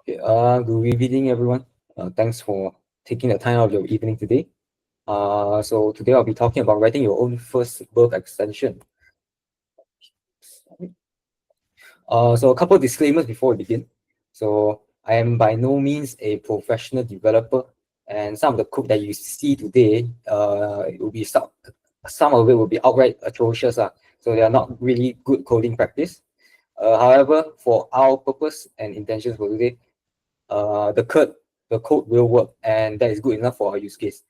Okay, good evening, everyone. Thanks for taking the time out of your evening today. So today I'll be talking about writing your own first Burp extension. So a couple of disclaimers before we begin. So I am by no means a professional developer, and some of the code that you see today, it will be some of it will be outright atrocious. So they are not really good coding practice. However, for our purpose and intentions for today, the code will work, and that is good enough for our use case.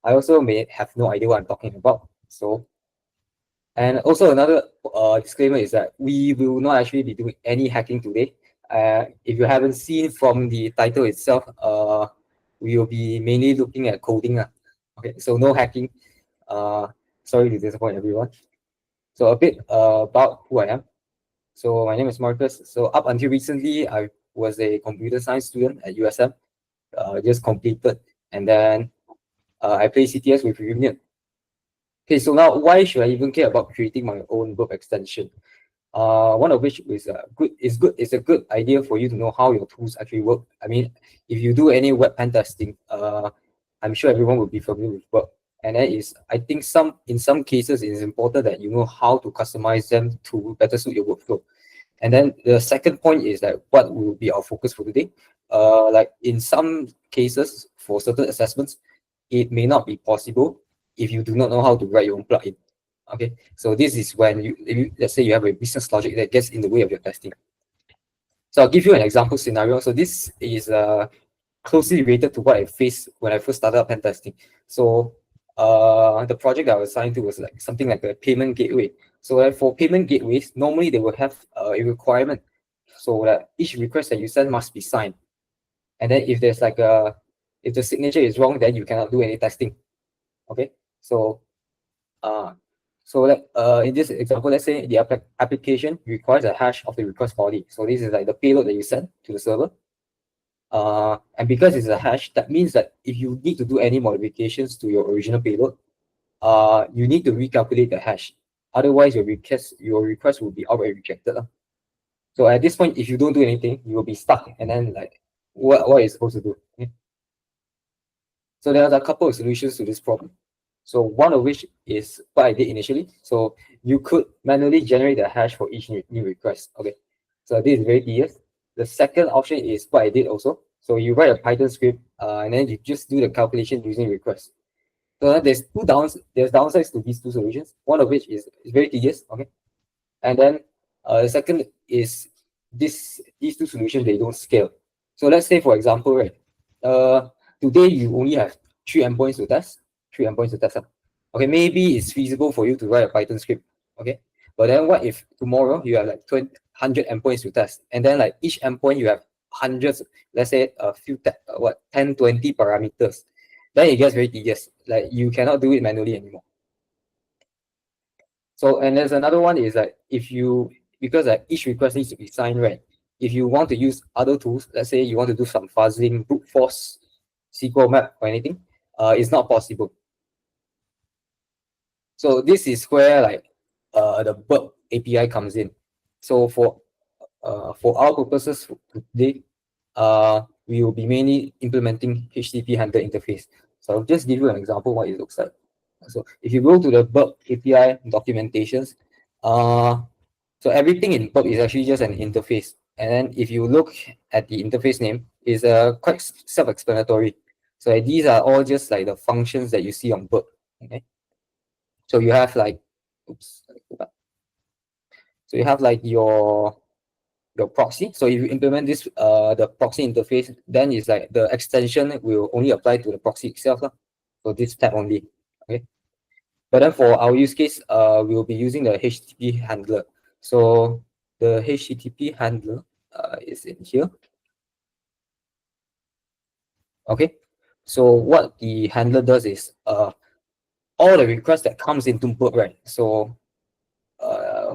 I also may have no idea what I'm talking about. And also another disclaimer is that we will not actually be doing any hacking today. If you haven't seen from the title itself, we will be mainly looking at coding. Okay, so no hacking. Sorry to disappoint everyone. So a bit about who I am. So my name is Marcus. So up until recently, I was a computer science student at USM. Just completed, and then I play CTS with Union. Okay, so now why should I even care about creating my own Burp extension? One of which is it's a good idea for you to know how your tools actually work. I mean, if you do any web pen testing, I'm sure everyone will be familiar with Burp. And that is, I think in some cases, it is important that you know how to customize them to better suit your workflow. And then the second point is that what will be our focus for today. Like in some cases, for certain assessments, it may not be possible if you do not know how to write your own plugin. Okay, so this is when let's say you have a business logic that gets in the way of your testing. So I'll give you an example scenario. So this is closely related to what I faced when I first started up pen testing. So the project that I was assigned to was like something like a payment gateway. So for payment gateways, normally they will have a requirement so that each request that you send must be signed. And then if there's like if the signature is wrong, then you cannot do any testing. Okay, so in this example, let's say the application requires a hash of the request body. So this is like the payload that you send to the server. And because it's a hash, that means that if you need to do any modifications to your original payload, you need to recalculate the hash. Otherwise, your request will be outright rejected. So at this point, if you don't do anything, you will be stuck. And then like, what are you supposed to do? Okay? So there are a couple of solutions to this problem. So one of which is what I did initially. So you could manually generate a hash for each new request. Okay, so this is very tedious. The second option is what I did also. So you write a Python script, and then you just do the calculation using requests. So there's downsides to these two solutions. One of which is very tedious. Okay, and then the second is these two solutions, they don't scale. So let's say for example, right, today you only have 3 endpoints to test. Okay, maybe it's feasible for you to write a Python script. Okay, but then what if tomorrow you have like 100 endpoints to test, and then like each endpoint you have hundreds, let's say a few 10 20 parameters, then it gets very tedious. Like you cannot do it manually anymore. So, and there's another one is like because like each request needs to be signed, right? If you want to use other tools, let's say you want to do some fuzzing, brute force, SQL map or anything, it's not possible. So this is where like the Burp API comes in. So for our purposes today, we will be mainly implementing HTTP handler interface. So I'll just give you an example what it looks like. So if you go to the Burp API documentations, so everything in Burp is actually just an interface. And then if you look at the interface name, is quite self-explanatory. So these are all just like the functions that you see on Burp. Okay. So you have like, oops. So you have like your proxy. So if you implement this the proxy interface, then it's like the extension will only apply to the proxy itself. So this tab only. Okay. But then for our use case, we will be using the HTTP handler. So the HTTP handler is in here. Okay. So what the handler does is all the requests that comes into Burp, right? So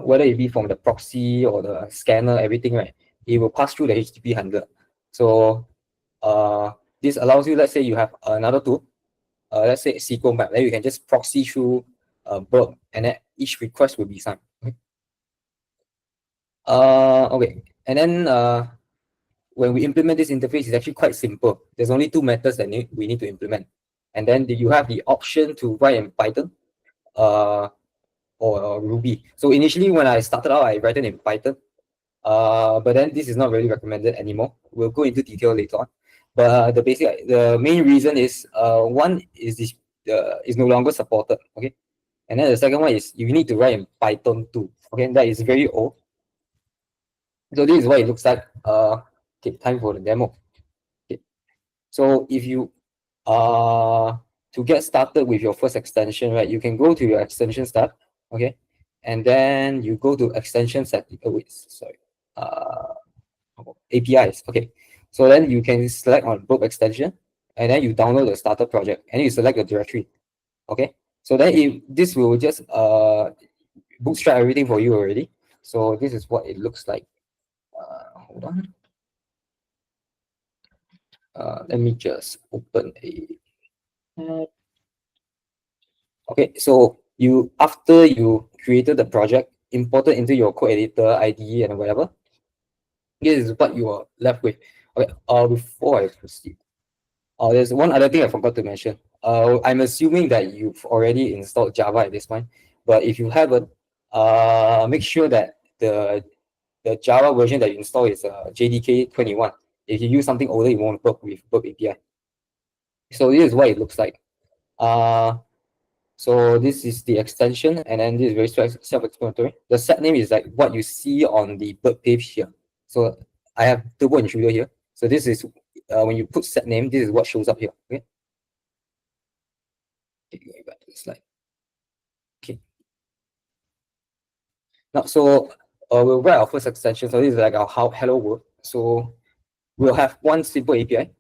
whether it be from the proxy or the scanner, everything, right? It will pass through the HTTP handler. So this allows you, let's say you have another tool, let's say SQL map, then you can just proxy through Burp, and then each request will be signed. Okay, and then when we implement this interface, it's actually quite simple. There's only two methods that we need to implement. And then you have the option to write in Python or Ruby. So initially, when I started out, I write it in Python. But then this is not really recommended anymore. We'll go into detail later on. But the main reason is one is this is no longer supported. Okay, and then the second one is you need to write in Python too. Okay, that is very old. So this is what it looks like. Okay, time for the demo. Okay, so if you to get started with your first extension, right, you can go to your extension tab. Okay, and then you go to extension setting. Oh wait, sorry. APIs. Okay, so then you can select on Burp extension, and then you download the starter project, and you select the directory. Okay, so then this will just bootstrap everything for you already. So this is what it looks like. Hold on. Let me just open a tab. Okay, so after you created the project, imported into your code editor, IDE, and whatever, this is what you are left with. Okay, before I proceed, there's one other thing I forgot to mention. I'm assuming that you've already installed Java at this point, but if you haven't, make sure that the Java version that you install is JDK 21. If you use something older, you won't work with Burp API. So this is what it looks like. So this is the extension, and then this is very self-explanatory. The set name is like what you see on the Burp page here. So I have Turbo Intruder here. So this is when you put set name, this is what shows up here. Okay. Okay, going back to the slide. Okay. Now, so we'll write our first extension. So this is like our hello world. So we'll have one simple API,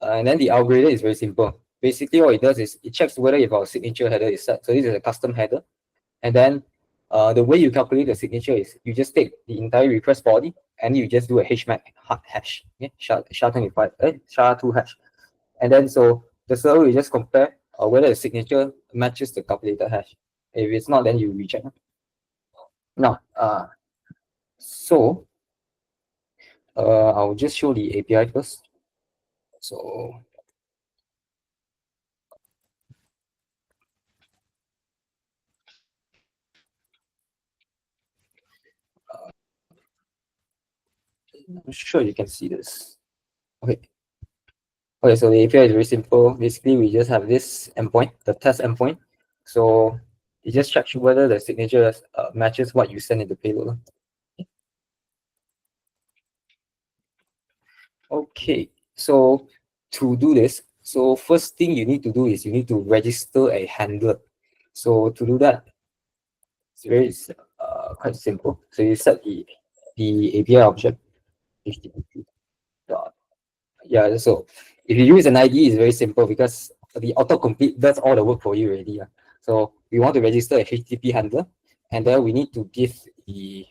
and then the algorithm is very simple. Basically, what it does is it checks whether if our signature header is set. So this is a custom header, and then the way you calculate the signature is you just take the entire request body and you just do a HMAC hash, okay, SHA-2 hash, and then so the server will just compare whether the signature matches the calculated hash. If it's not, then you reject. Now, so I'll just show the API first. So I'm sure you can see this. Okay. Okay, so the API is very simple. Basically, we just have this endpoint, the test endpoint. So it just checks whether the signature matches what you send in the payload. Okay, so to do this, so first thing you need to do is you need to register a handler. So to do that, it's very quite simple. So you set the API object, HTTP dot. Yeah, so if you use an ID, it's very simple because the autocomplete does all the work for you already. So we want to register a HTTP handler, and then we need to give the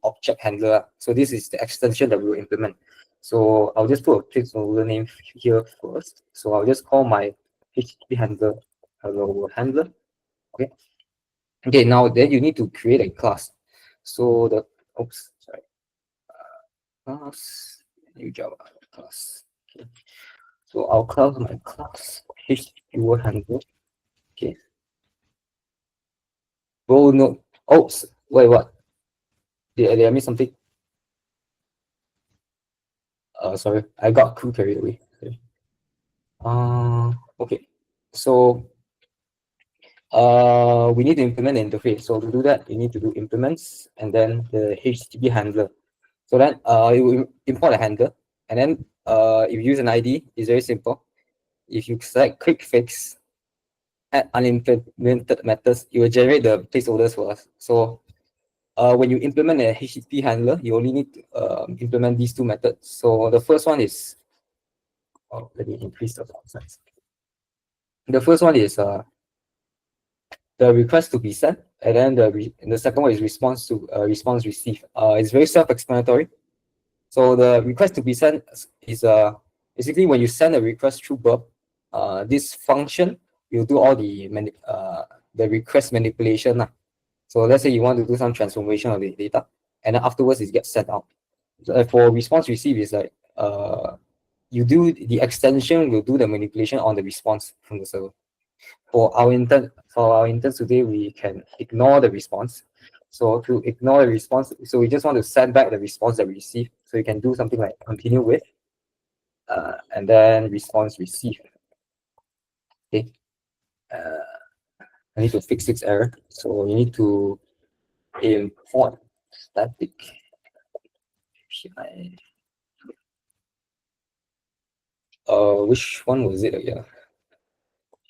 object handler. So this is the extension that we will implement. So I'll just put a placeholder name here first. So I'll just call my HTTP handler hello handler. Okay. Okay, now then you need to create a class. So class, new Java class. Okay. So I'll call my class HTTP handler. Okay. Oh no. Oh, wait, what? Did I miss something? Sorry, I got too carried away. Sorry. Okay. So we need to implement the interface. So to do that, you need to do implements and then the HTTP handler. So then you will import a handler, and then if you use an ID, it's very simple. If you select quick fix, add unimplemented methods, it will generate the placeholders for us. So when you implement a HTTP handler, you only need to implement these two methods. So the first one is, let me increase the font size. The first one is the request to be sent, and then the second one is response received. It's very self-explanatory. So the request to be sent is basically when you send a request through Burp, this function will do all the request manipulation. So let's say you want to do some transformation of the data, and then afterwards it gets sent out. So for response receive is like you do the extension will do the manipulation on the response from the server. For our interns today, we can ignore the response. So to ignore the response, so we just want to send back the response that we receive. So you can do something like continue with, and then response received. Okay. I need to fix this error. So you need to import static API. Which one was it again?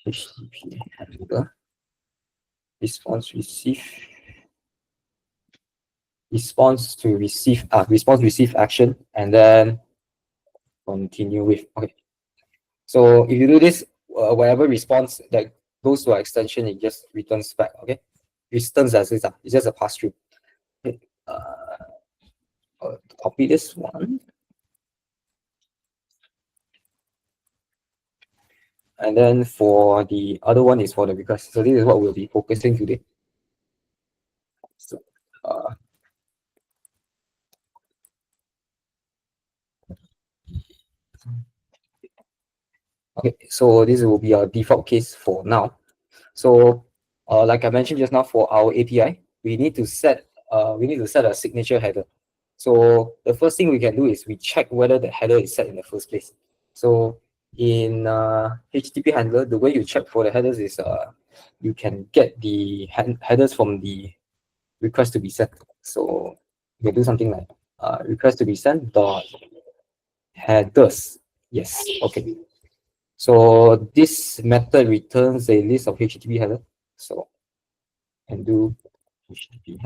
HTTP handler. Response receive. Response receive action, and then continue with. Okay. So if you do this, whatever response that goes to our extension, it just returns back. Okay. Returns as is. It's just a pass through. Okay. Copy this one. And then for the other one is for the request. So this is what we'll be focusing today. So, okay, so this will be our default case for now. So like I mentioned just now, for our API, we need to set a signature header. So the first thing we can do is we check whether the header is set in the first place. So in HTTP handler, the way you check for the headers is you can get the headers from the request to be sent. So you can do something like request to be sent dot headers. Yes, okay. So this method returns a list of HTTP header. So and do HTTP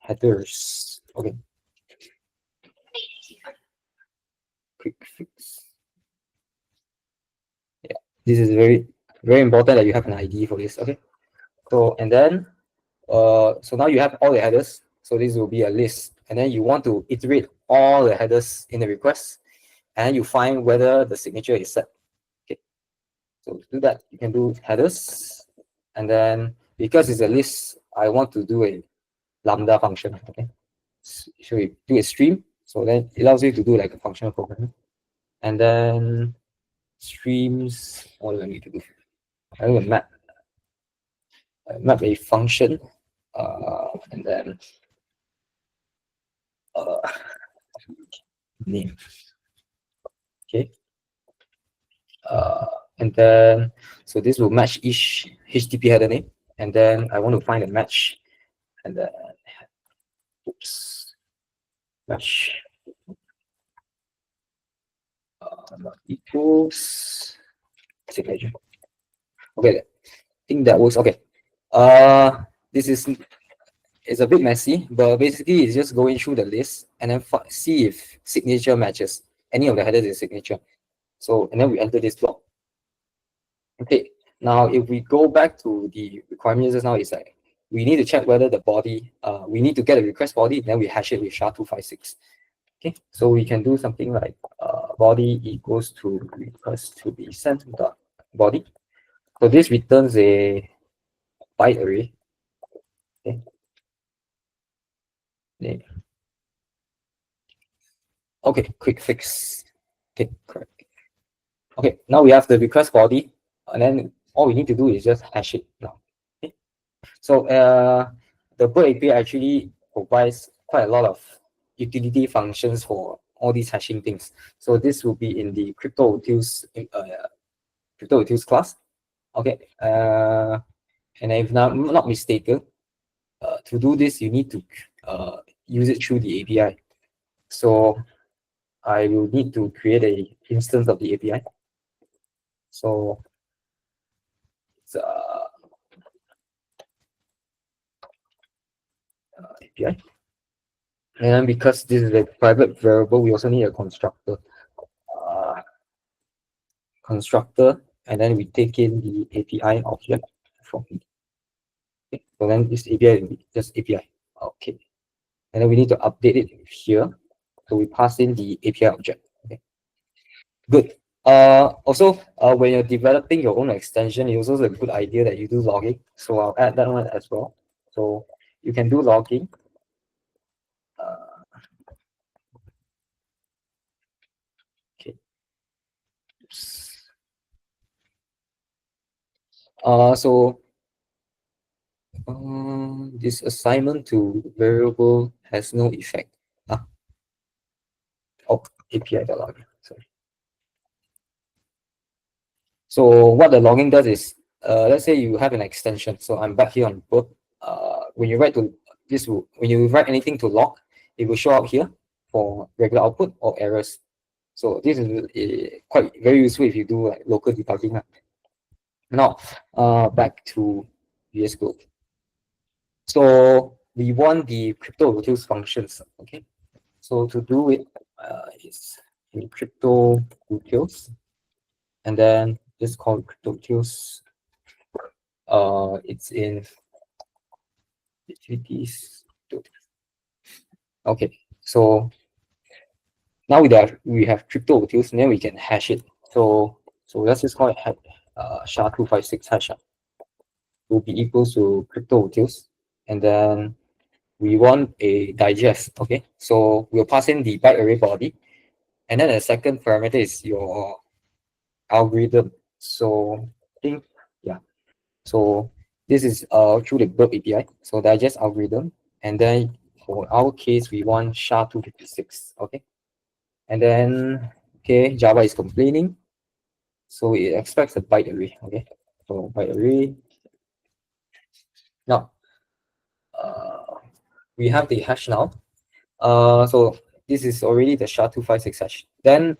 headers. Okay. Quick fix. Yeah, this is very important that you have an ID for this. Okay. So and then so now you have all the headers. So this will be a list, and then you want to iterate all the headers in the request, and you find whether the signature is set. Okay. So to do that, you can do headers, and then because it's a list, I want to do a lambda function. Okay. So you do a stream. So then it allows you to do like a functional program, and then streams. What do I need to do? I will map a function, and then name. Okay. And then so this will match each HTTP header name, and then I want to find a match, and then match equals signature. Okay, I think that works. Okay. This is a bit messy, but basically it's just going through the list and then see if signature matches any of the headers is signature. So and then we enter this block. Okay. Now if we go back to the requirements just now, it's like we need to check whether the body, we need to get a request body, then we hash it with SHA-256. Okay, so we can do something like body equals to request to be sent dot body. So this returns a byte array. Okay. Yeah. Okay, quick fix. Okay, correct. Okay, now we have the request body, and then all we need to do is just hash it now. Okay. So the Burp API actually provides quite a lot of utility functions for all these hashing things. So this will be in the crypto-utils class. Okay, and if I'm not mistaken, to do this you need to use it through the API. So I will need to create a instance of the API. So it's API. And then because this is a private variable, we also need a constructor. And then we take in the API object from it. Okay. So then this API will be just API. Okay. And then we need to update it here. So we pass in the API object. Okay. Good. Also, when you're developing your own extension, it's also a good idea that you do logging. So I'll add that one as well. So you can do logging. So this assignment to variable has no effect. Oh, API login. Sorry. So what the logging does is, let's say you have an extension. So I'm back here on Burp. When you write to when you write anything to log, it will show up here for regular output or errors. So this is quite very useful if you do like local debugging. Now, back to VS Code. So we want the crypto utils functions. Okay. So to do it, it's in crypto utils, and then it's called crypto utils. It's in activities. Okay. So now we have crypto utils, and then we can hash it. So let's just call it SHA-256 hash will be equals to crypto utils, and then we want a digest. Okay, so we'll pass in the byte array body, and then the second parameter is your algorithm. So I think, yeah, so this is through the Burp API, so digest algorithm, and then for our case we want SHA-256. Okay, and then okay, Java is complaining, so it expects a byte array. Okay, so byte array. Now we have the hash now. So this is already the SHA-256 hash. Then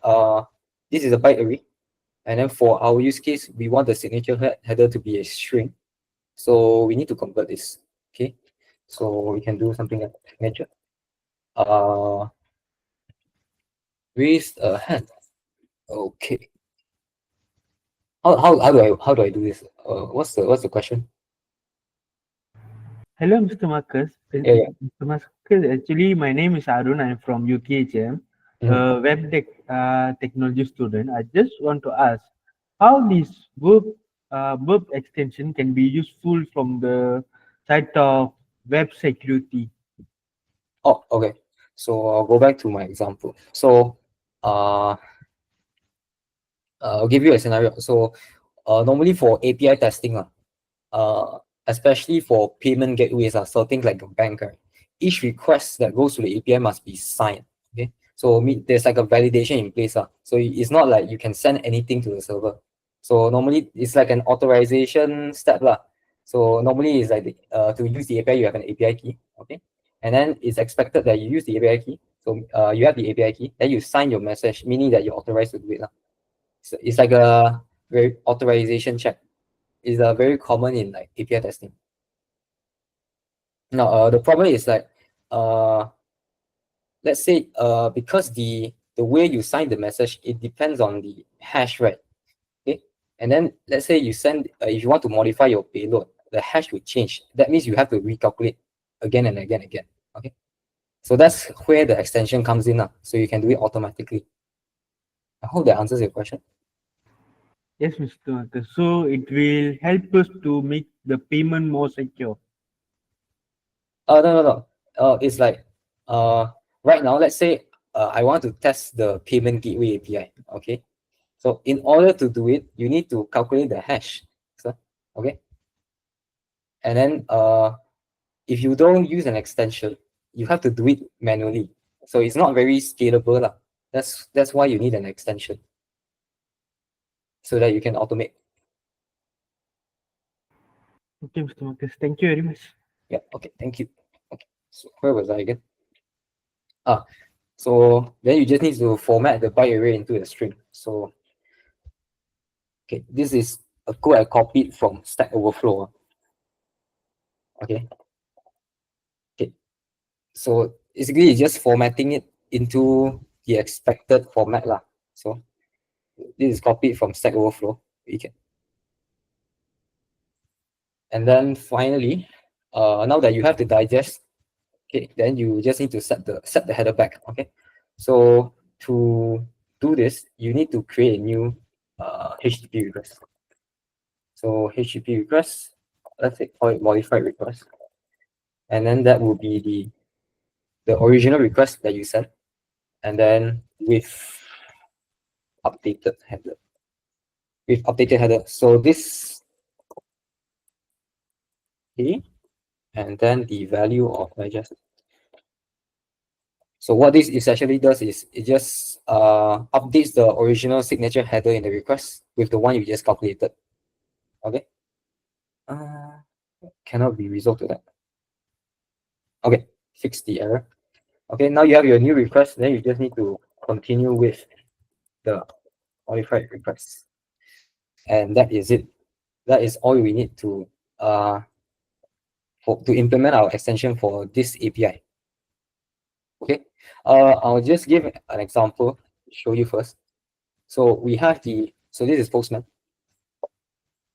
this is a byte array, and then for our use case, we want the signature header to be a string. So we need to convert this. Okay, so we can do something like signature. Raise a hand. Okay. How do I do this? What's the question? Hello, Mr. Marcus. Yeah. Mr. Marcus, actually, my name is Arun. I'm from UTHM, Mhm. web technology student. I just want to ask how this verb extension can be useful from the side of web security. Oh, okay. So I'll go back to my example. So I'll give you a scenario. So normally for API testing, especially for payment gateways, so things like a bank, right? Each request that goes to the API must be signed. Okay, so there's like a validation in place. So it's not like you can send anything to the server. So normally it's like an authorization step. So normally it's like to use the API, you have an API key. Okay, and then it's expected that you use the API key. So you have the API key, then you sign your message, meaning that you're authorized to do it. So it's like a very authorization check. Is very common in like API testing. Now, the problem is like, let's say, because the way you sign the message, it depends on the hash, right? Okay, and then let's say you send, if you want to modify your payload, the hash will change. That means you have to recalculate again and again. Okay, so that's where the extension comes in, so you can do it automatically. I hope that answers your question. Yes, Mr. Marcus. So it will help us to make the payment more secure. No. It's like, right now, let's say I want to test the payment gateway API. Okay, so in order to do it, you need to calculate the hash. So, okay, and then if you don't use an extension, you have to do it manually. So it's not very scalable, lah. That's why you need an extension so that you can automate. Okay, Mr. Marcus. Thank you very much. Yeah. Okay. Thank you. Okay. So where was I again? So then you just need to format the byte array into a string. So okay, this is a code I copied from Stack Overflow. Okay. Okay. So basically, it's just formatting it into the expected format, lah. So this is copied from Stack Overflow. You can, and then finally, now that you have the digest, okay, then you just need to set the header back. Okay. So to do this, you need to create a new HTTP request. So HTTP request, let's say call it modified request, and then that will be the original request that you sent, and then with updated header. So this Okay, and then the value of measures. So what this essentially does is it just updates the original signature header in the request with the one you just calculated. Okay. Uh, cannot be resolved to that. Okay, fix the error. Okay, now you have your new request. Then you just need to continue with the modified request, and that is it. That is all we need to to implement our extension for this API. Okay, I'll just give an example to show you first. So we have this is Postman.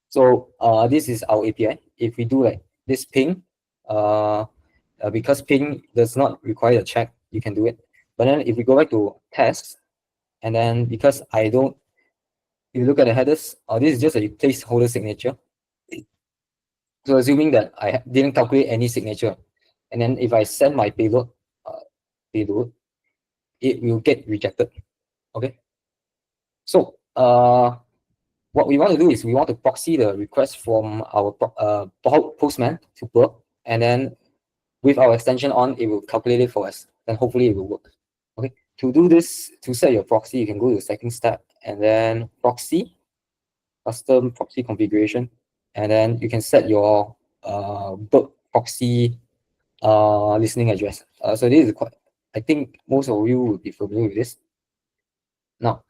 So this is our API. If we do like this ping, because ping does not require a check, you can do it. But then if we go back to tests, and then because I don't, if you look at the headers, this is just a placeholder signature. So assuming that I didn't calculate any signature, and then if I send my payload, it will get rejected. Okay. So what we want to do is we want to proxy the request from our Postman to Burp, and then with our extension on, it will calculate it for us. Then hopefully it will work. Okay. To do this, to set your proxy, you can go to the settings tab and then proxy, custom proxy configuration, and then you can set your Burp proxy listening address. So this is quite, I think most of you will be familiar with this. Now,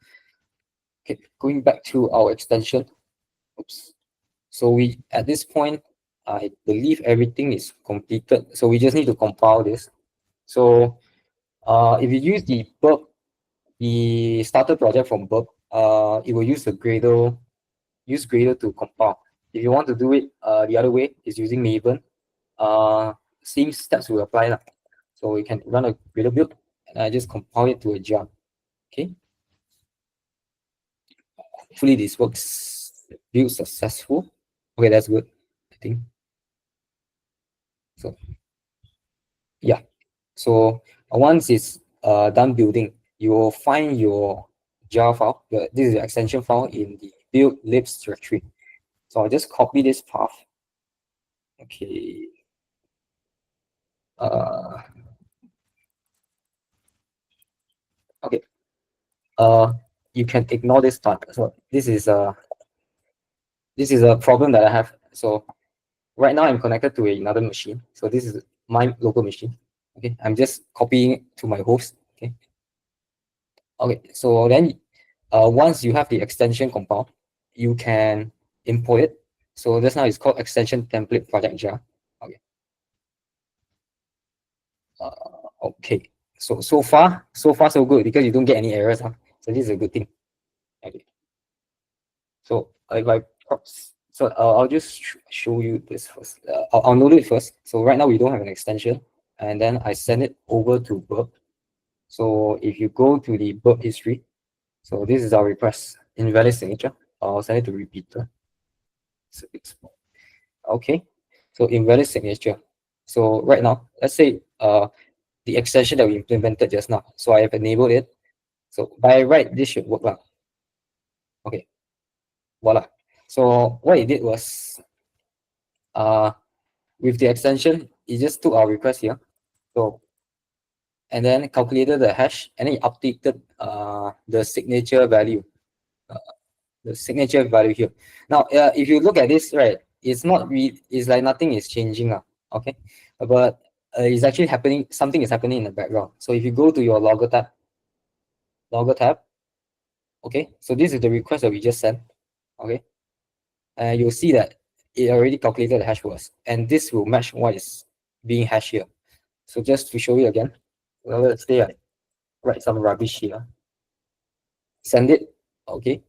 okay, going back to our extension. Oops. So we at this point, I believe everything is completed. So we just need to compile this. So if you use the starter project from Burp, it will use the Gradle to compile. If you want to do it the other way, is using Maven. Same steps will apply now. So we can run a Gradle build, and I just compile it to a jar. Okay. Hopefully this works. Build successful. Okay, that's good, I think. So yeah. So once it's done building, you will find your jar file. This is the extension file in the build libs directory. So I'll just copy this path. Okay. Okay. You can ignore this part. So this is a problem that I have. So right now I'm connected to another machine. So this is my local machine. Okay, I'm just copying it to my host. Okay. Okay. So then, once you have the extension compiled, you can import it. So just now it's called extension template project jar. Okay. Okay. So far so good because you don't get any errors. Huh? So this is a good thing. Okay. So if I so I'll just show you this first. I'll load it first. So right now we don't have an extension, and then I send it over to Burp. So if you go to the Burp history, so this is our request, invalid signature. I'll send it to repeater. Okay, so invalid signature. So right now, let's say the extension that we implemented just now. So I have enabled it. So by right, this should work now. Okay, voila. So what it did was with the extension, it just took our request here. So and then calculated the hash and then it updated the signature value. The signature value here. Now, if you look at this, right, it's like nothing is changing now. Okay, but it's actually happening. Something is happening in the background. So if you go to your logger tab, okay, so this is the request that we just sent. Okay, and you'll see that it already calculated the hash for us, and this will match what is being hashed here. So just to show you again, well, let's say I write some rubbish here, send it, okay,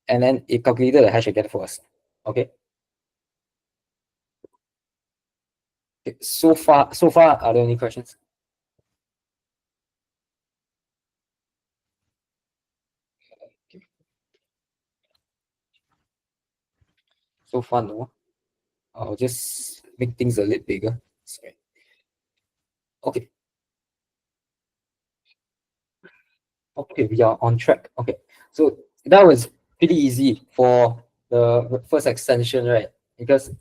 and then it calculated the hash again for us. Okay. Okay, so far, are there any questions? Okay. So far, no. I'll just make things a little bigger. Sorry. Okay. Okay, we are on track. Okay, so that was pretty easy for the first extension, right? Because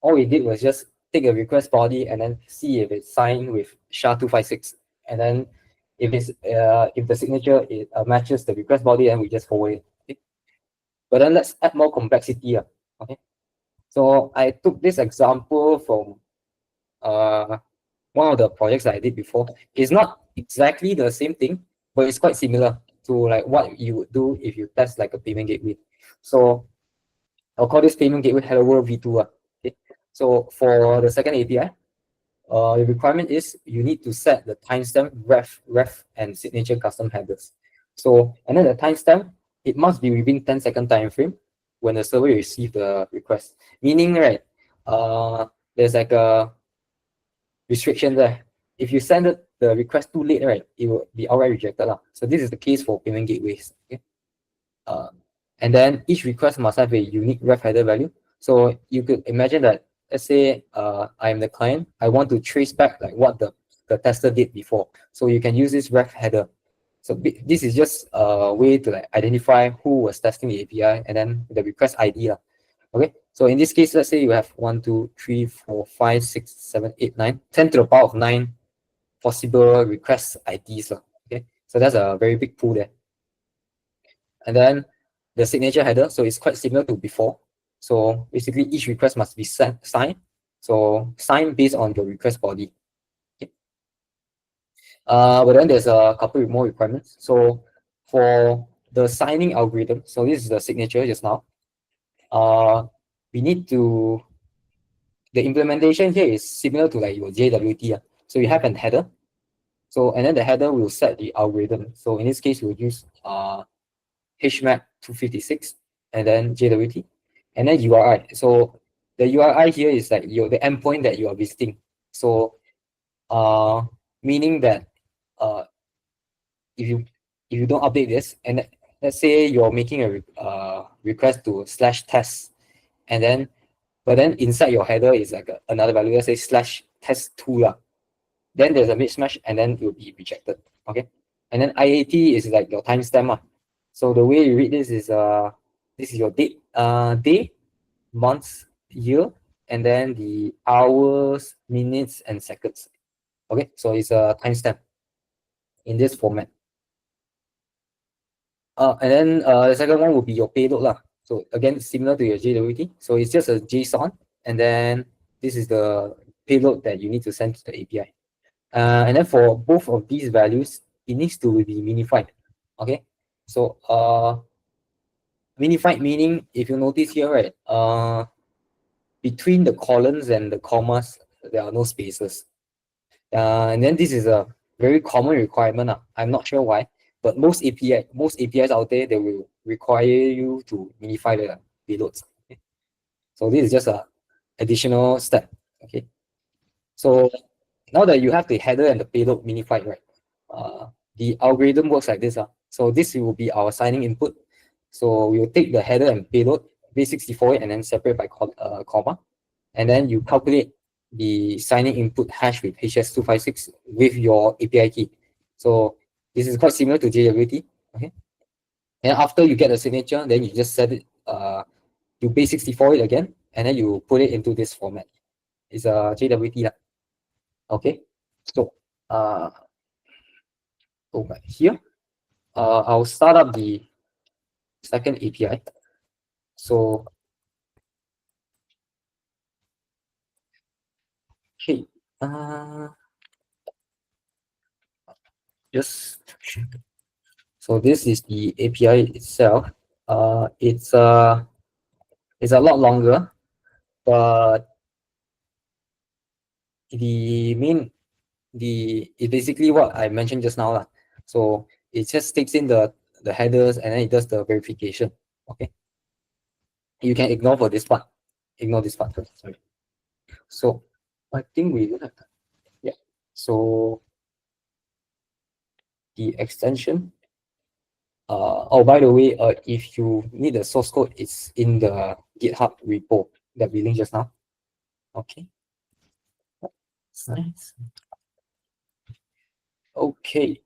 all we did was just take a request body and then see if it's signed with SHA-256, and then if the signature matches the request body, then we just forward it. Okay? But then let's add more complexity. Okay, so I took this example from one of the projects that I did before. It's not exactly the same thing, but it's quite similar to like what you would do if you test like a payment gateway. So I'll call this payment gateway hello world v2. Okay. So for the second API, the requirement is you need to set the timestamp, ref, and signature custom headers. So, and then the timestamp, it must be within 10-second time frame when the server receives the request. Meaning, right, there's like a restriction there. If you send the request too late, right, it will be outright rejected. So this is the case for payment gateways. Okay? And then each request must have a unique ref header value. So you could imagine that, let's say I'm the client, I want to trace back like what the tester did before. So you can use this ref header. So this is just a way to like identify who was testing the API and then the request ID. Okay, so in this case, let's say you have 1, 2, 3, 4, 5, 6, 7, 8, 9, 10 to the power of 9 possible request IDs. Okay, so that's a very big pool there. And then the signature header, so it's quite similar to before. So basically each request must be signed. So signed based on your request body. Okay. But then there's a couple more requirements. So for the signing algorithm, so this is the signature just now. We need to, the implementation here is similar to like your JWT. So you have an header. So, and then the header will set the algorithm. So in this case, we'll use HMAP 256 and then JWT and then URI. So the URI here is like the endpoint that you are visiting. So meaning that if you don't update this, and let's say you're making a request to /test, and then but then inside your header is like another value, let's say /test2, then there's a mismatch and then it will be rejected. Okay, and then IAT is like your timestamp. So the way you read this is your date, day, months, year, and then the hours, minutes, and seconds. Okay, so it's a timestamp in this format. And then the second one will be your payload lah. So again, similar to your JWT. So it's just a JSON, and then this is the payload that you need to send to the API. And then for both of these values, it needs to be minified. Okay, so minified meaning, if you notice here, right, between the colons and the commas, there are no spaces. And then this is a very common requirement. I'm not sure why, but most APIs out there, they will require you to minify the payloads. Okay? So this is just a additional step. Okay. So now that you have the header and the payload minified, right? The algorithm works like this. So this will be our signing input. So we will take the header and payload, base64 it, and then separate by comma. And then you calculate the signing input hash with HS256 with your API key. So this is quite similar to JWT. Okay. And after you get a signature, then you just set it, you base64 it again, and then you put it into this format. It's a JWT. Okay. So over here, I'll start up the second API. So okay, just so this is the API itself. It's a lot longer, but it's basically what I mentioned just now. So it just takes in the headers and then it does the verification. Okay. You can ignore for this part. Ignore this part first. Sorry. So I think we don't have that. Yeah. So the extension. Oh, by the way, if you need the source code, it's in the GitHub repo that we linked just now. Okay. Nice. Okay.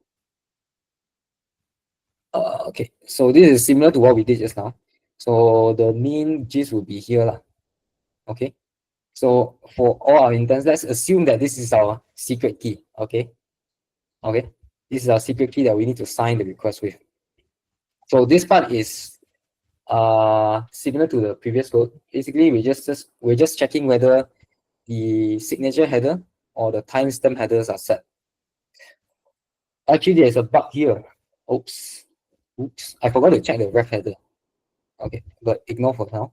Okay. So this is similar to what we did just now. So the main gist will be here, lah. Okay. So for all our intents, let's assume that this is our secret key. Okay. Okay. This is our secret key that we need to sign the request with. So this part is similar to the previous code. Basically, we're just checking whether the signature header or the timestamp headers are set. Actually, there's a bug here. Oops. Oops. I forgot to check the ref header. Okay, but ignore for now.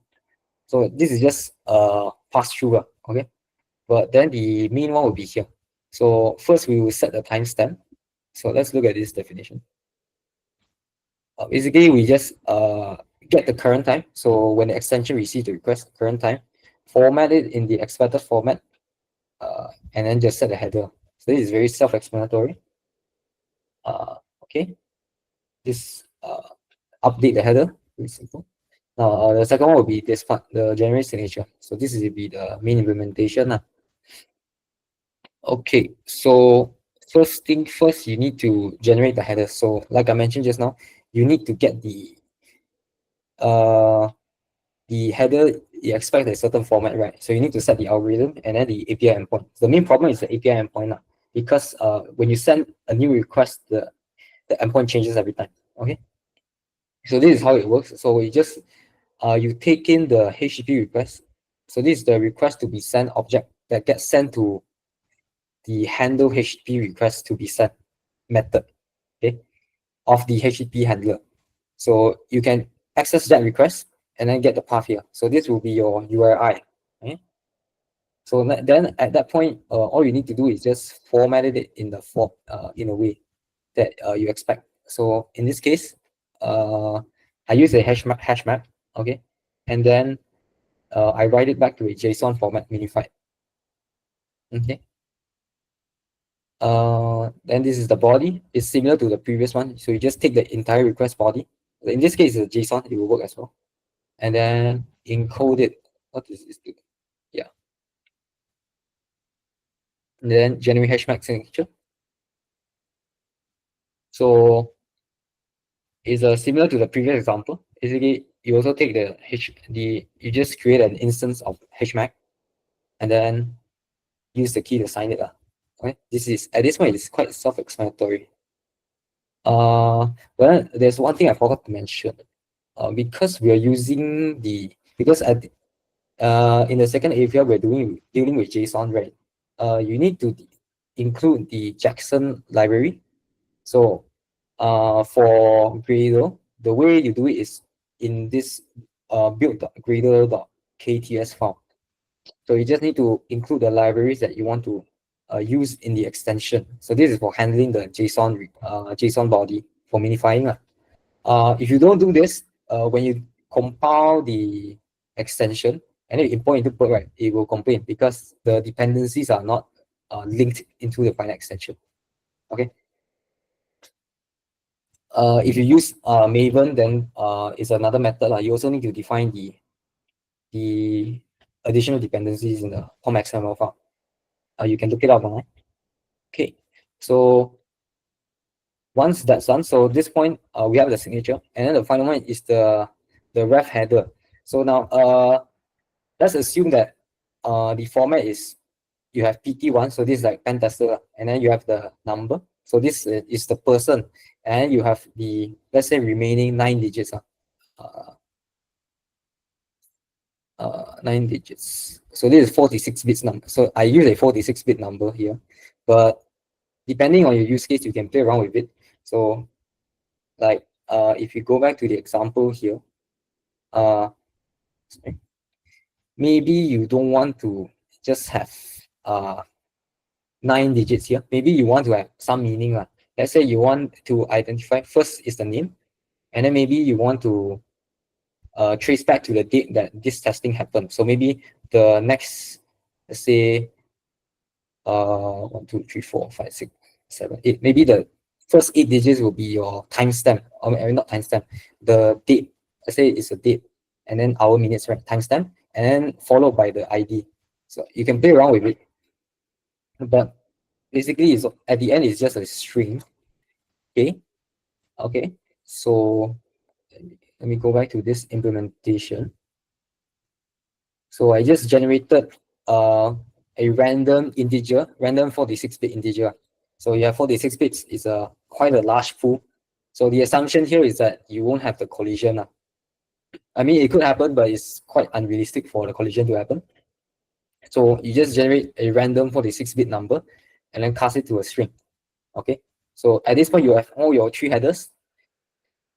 So this is just pass through. Okay. But then the main one will be here. So first we will set the timestamp. So let's look at this definition. Basically, we just get the current time. So when the extension receives the request, current time, format it in the expected format, and then just set the header. So this is very self-explanatory. Okay, this update the header, very simple. Now the second one will be this part, the generate signature. So this will be the main implementation. Okay, so first thing first, you need to generate the header. So like I mentioned just now, you need to get the header, you expect a certain format, right? So you need to set the algorithm and then the API endpoint. The main problem is the API endpoint because when you send a new request, the endpoint changes every time. Okay, so this is how it works. So we just you take in the HTTP request. So this is the request to be sent object that gets sent to the handle HTTP request to be sent method, okay, of the HTTP handler. So you can access that request and then get the path here. So this will be your URI. Okay? So then at that point, all you need to do is just format it in the form in a way that you expect. So in this case, I use a hash map, okay, and then I write it back to a JSON format minified. Okay. Then this is the body. It's similar to the previous one. So you just take the entire request body. In this case, it's a JSON. It will work as well. And then encode it. What is this do? Yeah. And then generate hash map signature. So it's similar to the previous example. Basically, you also take you just create an instance of HMAC and then use the key to sign it. Okay. This is at this point it's quite self-explanatory. Well, there's one thing I forgot to mention. Because we are using because in the second API we're dealing with JSON, right? You need to include the JSON library. So for Gradle, the way you do it is in this build.gradle.kts file. So you just need to include the libraries that you want to use in the extension. So this is for handling the JSON body for minifying. If you don't do this, when you compile the extension and then you import into Burp, right, it will complain because the dependencies are not linked into the final extension. Okay. If you use Maven, then it's another method. You also need to define the additional dependencies in the POM XML file. You can look it up online. Okay, so once that's done, so at this point we have the signature, and then the final one is the ref header. So now let's assume that the format is you have PT1, so this is like pen tester, and then you have the number. So this is the person, and you have the, let's say, remaining 9 digits. 9 digits. So this is 46 bits number. So I use a 46-bit number here, but depending on your use case, you can play around with it. So like if you go back to the example here, sorry, maybe you don't want to just have 9 digits here. Maybe you want to have some meaning. Let's say you want to identify, first is the name, and then maybe you want to trace back to the date that this testing happened. So maybe the next, let's say, 1, 2, 3, 4, 5, 6, 7, 8. Maybe the first 8 digits will be your timestamp, or not timestamp, the date. Let's say it's a date, and then hour, minutes, right? Timestamp, and then followed by the ID. So you can play around with it, but basically, it's at the end, it's just a string. Okay, okay. So let me go back to this implementation. So I just generated a random integer, random 46-bit integer. So you have 46 bits is a quite a large pool. So the assumption here is that you won't have the collision. I mean, it could happen, but it's quite unrealistic for the collision to happen. So you just generate a random 46-bit number and then cast it to a string. Okay. So at this point, you have all your three headers,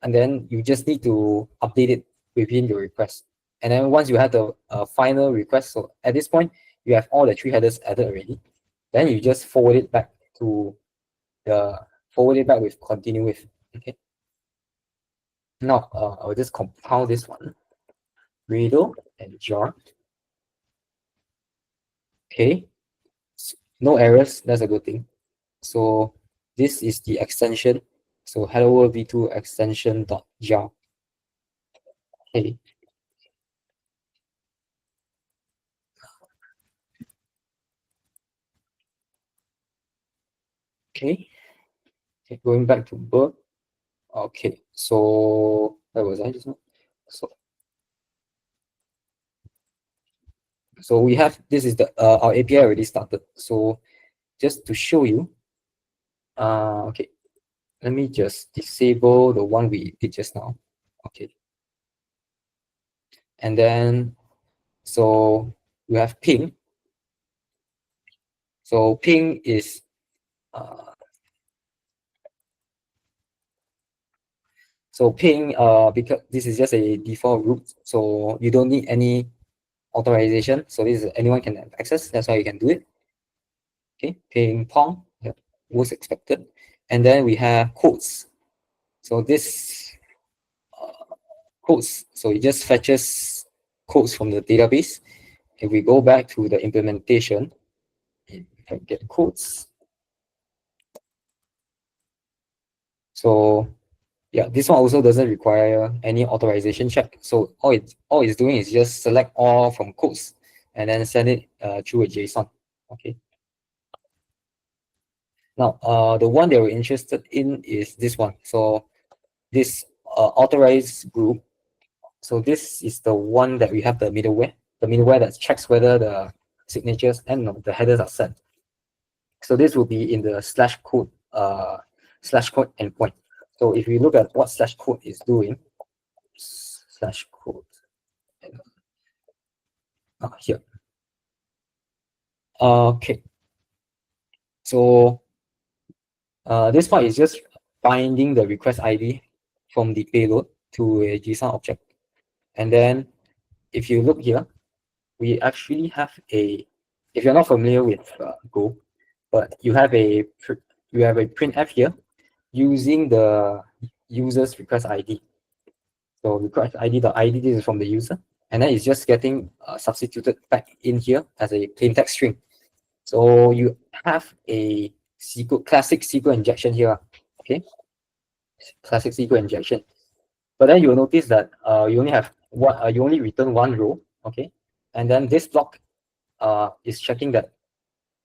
and then you just need to update it within your request. And then once you have the final request, so at this point, you have all the three headers added already. Then you just forward it back to forward it back with continue with. Okay. Now I'll just compile this one. Riddle and jar. Okay. No errors. That's a good thing. So this is the extension. So hello world v2 extension dot jar. Okay. Okay. Okay. Going back to Burp. Okay. So where was I just now? So we have, this is the our API already started. So just to show you, okay, let me just disable the one we did just now. Okay. And then, so we have ping. So ping is, because this is just a default route, so you don't need any authorization. So this is anyone can have access. That's why you can do it. Okay, ping pong, yeah, was expected. And then we have quotes. So this quotes, so it just fetches quotes from the database. If we go back to the implementation, you can get quotes. So yeah, this one also doesn't require any authorization check. So all it's doing is just select all from quotes and then send it through a JSON. Okay. Now, the one that we're interested in is this one. So this authorized group. So this is the one that we have the middleware that checks whether the signatures and the headers are set. So this will be in the /code endpoint. So if we look at what /code is doing, /code here. Okay. So this part is just binding the request ID from the payload to a JSON object. And then if you look here, we actually have if you're not familiar with Go, but you have a printf here using the user's request ID. So request ID.id, this is from the user, and then it's just getting substituted back in here as a plain text string. So you have a classic SQL injection here, okay? Classic SQL injection. But then you'll notice that you only have you only return one row, okay? And then this block is checking that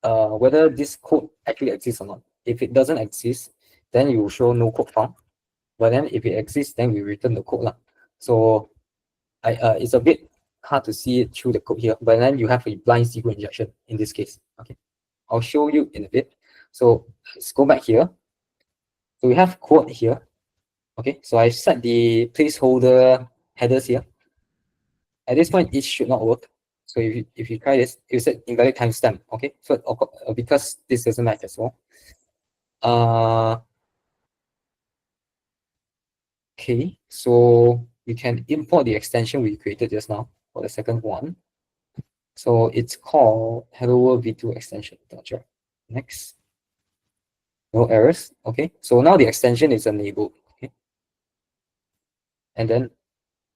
whether this code actually exists or not. If it doesn't exist, then you will show no code found. But then if it exists, then we return the code. So it's a bit hard to see it through the code here, but then you have a blind SQL injection in this case. Okay, I'll show you in a bit. So let's go back here. So we have code here. Okay, so I set the placeholder headers here. At this point, it should not work. So if you try this, you set invalid timestamp. Okay, so because this doesn't match as well. Okay, so you can import the extension we created just now for the second one. So it's called hello world v2 extension. Next. No errors. Okay, so now the extension is enabled. Okay, and then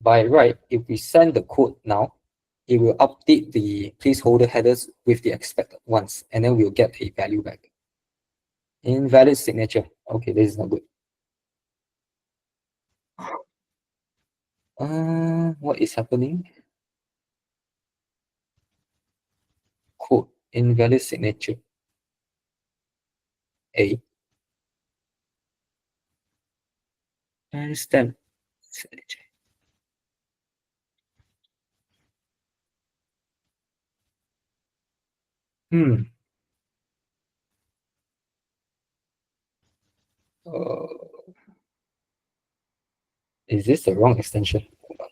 by right, if we send the code now, it will update the placeholder headers with the expected ones, and then we'll get a value back. Invalid signature. Okay, this is not good. What is happening? Code invalid signature. A. And stamp signature. Hmm. Uh, is this the wrong extension? Hold on.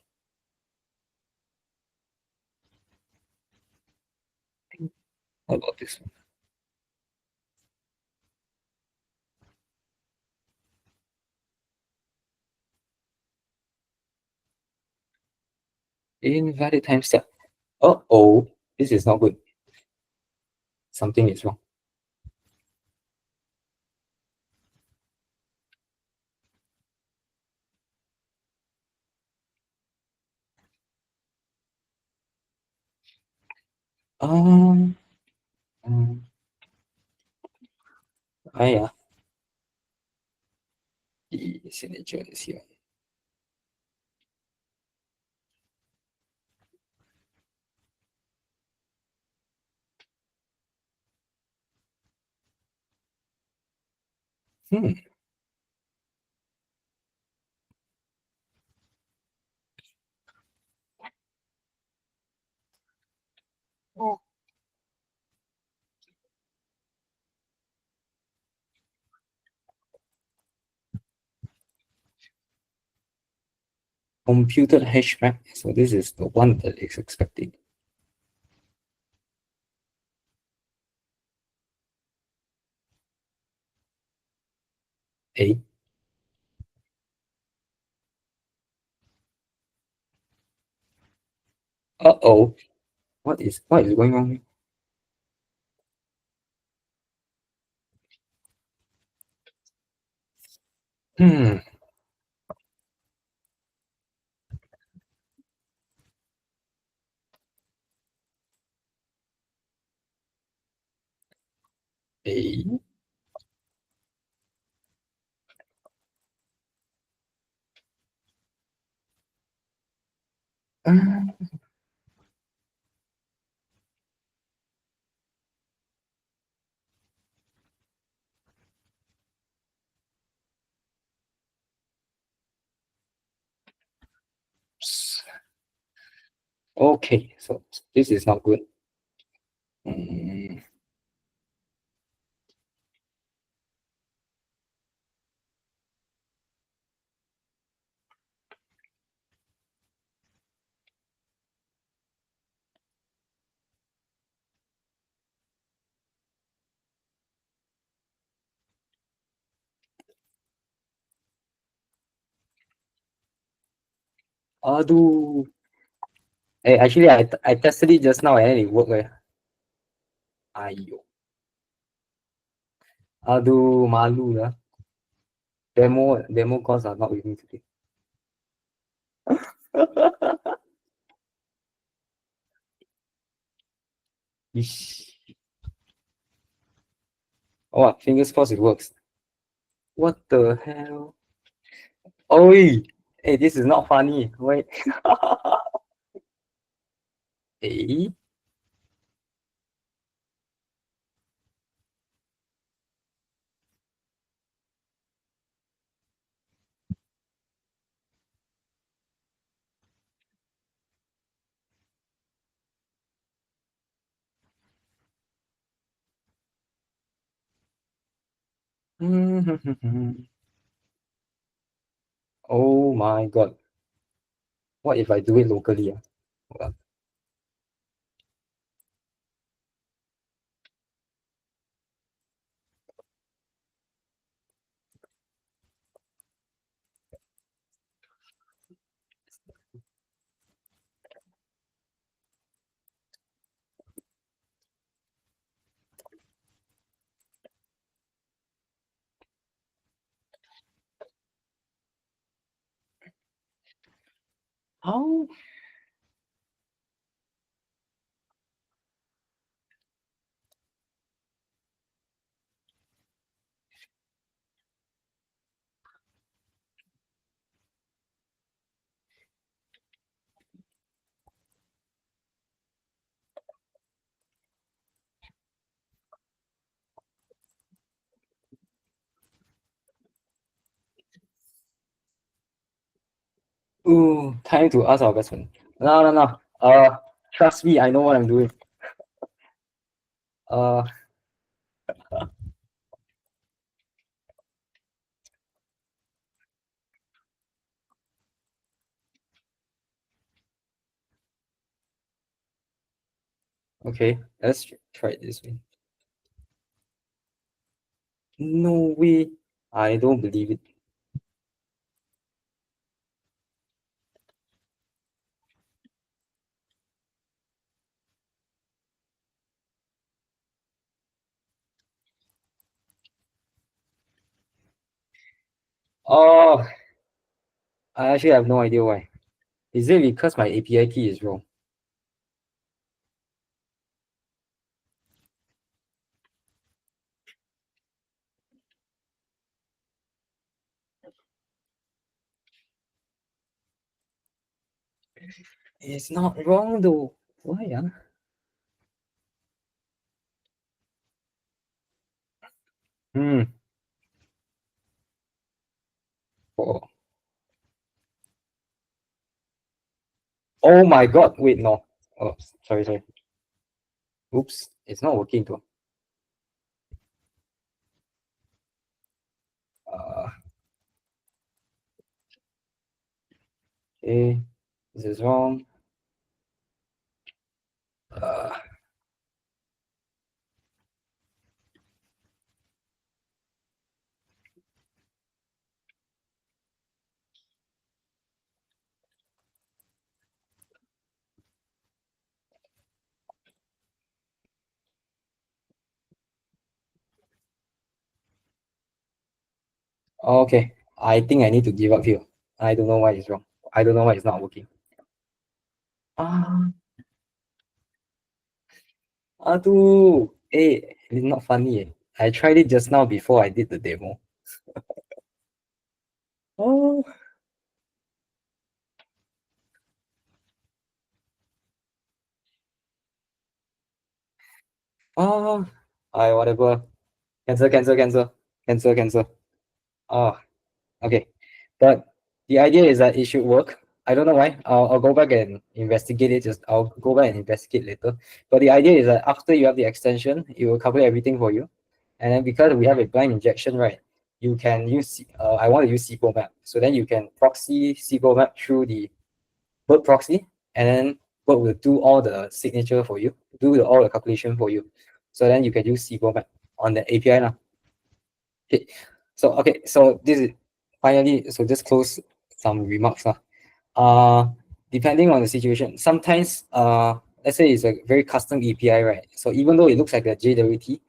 How about this one? Invalid timestamp. Oh, this is not good. Something is wrong. Um, um yeah. The signature is here. Hmm. Computed hash map. So this is the one that is expected. A. Uh-oh. What is going on here? Hmm. A. Uh, okay, so this is not good. Hmm. Aduh. Hey, actually, I tested it just now and it worked. Ayo. Aduh, malu lah. Demo calls are not with me today. Ish. Oh, fingers crossed it works. What the hell? Oi! Hey, this is not funny. Wait. Hey. Oh my god. What if I do it locally? Hold How? Ooh, time to ask our best friend. No. Trust me, I know what I'm doing. Uh, okay, let's try it this way. No way. I don't believe it. Oh, I actually have no idea why. Is it because my API key is wrong? It's not wrong though. Why? Hmm. Oh. Oh my god. Wait, no. Oh, sorry. Oops. It's not working though. Uh, okay. This is wrong. Uh, okay. I think I need to give up here. I don't know why it's wrong. I don't know why it's not working. Ah, aduh. It's not funny. I tried it just now before I did the demo. Oh. Ah. Whatever. Cancel. Ah. Okay. But the idea is that it should work. I don't know why. I'll go back and investigate it. I'll go back and investigate later. But the idea is that after you have the extension, it will calculate everything for you. And then because we have a blind injection, right, you can use, I want to use SQL map. So then you can proxy SQL map through the Burp proxy, and then Burp will do all the signature for you, all the calculation for you. So then you can use SQL map on the API now. Okay, so this is finally, so just close some remarks. Depending on the situation, sometimes let's say it's a very custom API, right? So even though it looks like a JWT,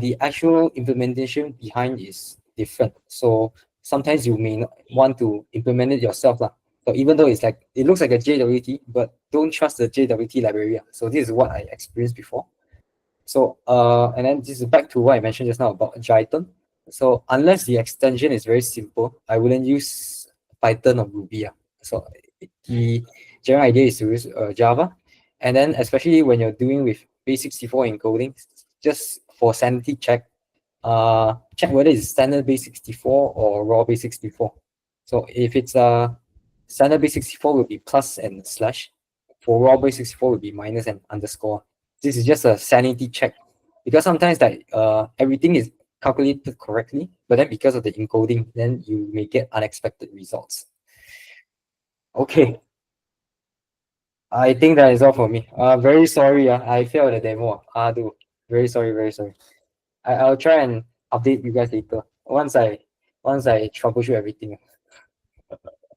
the actual implementation behind is different. So sometimes you may not want to implement it yourself. So even though it looks like a JWT, but don't trust the JWT library. So this is what I experienced before. So and then this is back to what I mentioned just now about Jython. So unless the extension is very simple, I wouldn't use Python or Ruby. So the general idea is to use Java, and then especially when you're doing with base64 encoding, just for sanity check, check whether it's standard base64 or raw base64. So if it's standard base64 will be plus and slash, for raw base64 will be minus and underscore. This is just a sanity check, because sometimes everything is calculated correctly, but then because of the encoding, then you may get unexpected results. Okay, I think that is all for me. Very sorry. I failed the demo. Do very sorry. I'll try and update you guys later once I troubleshoot everything.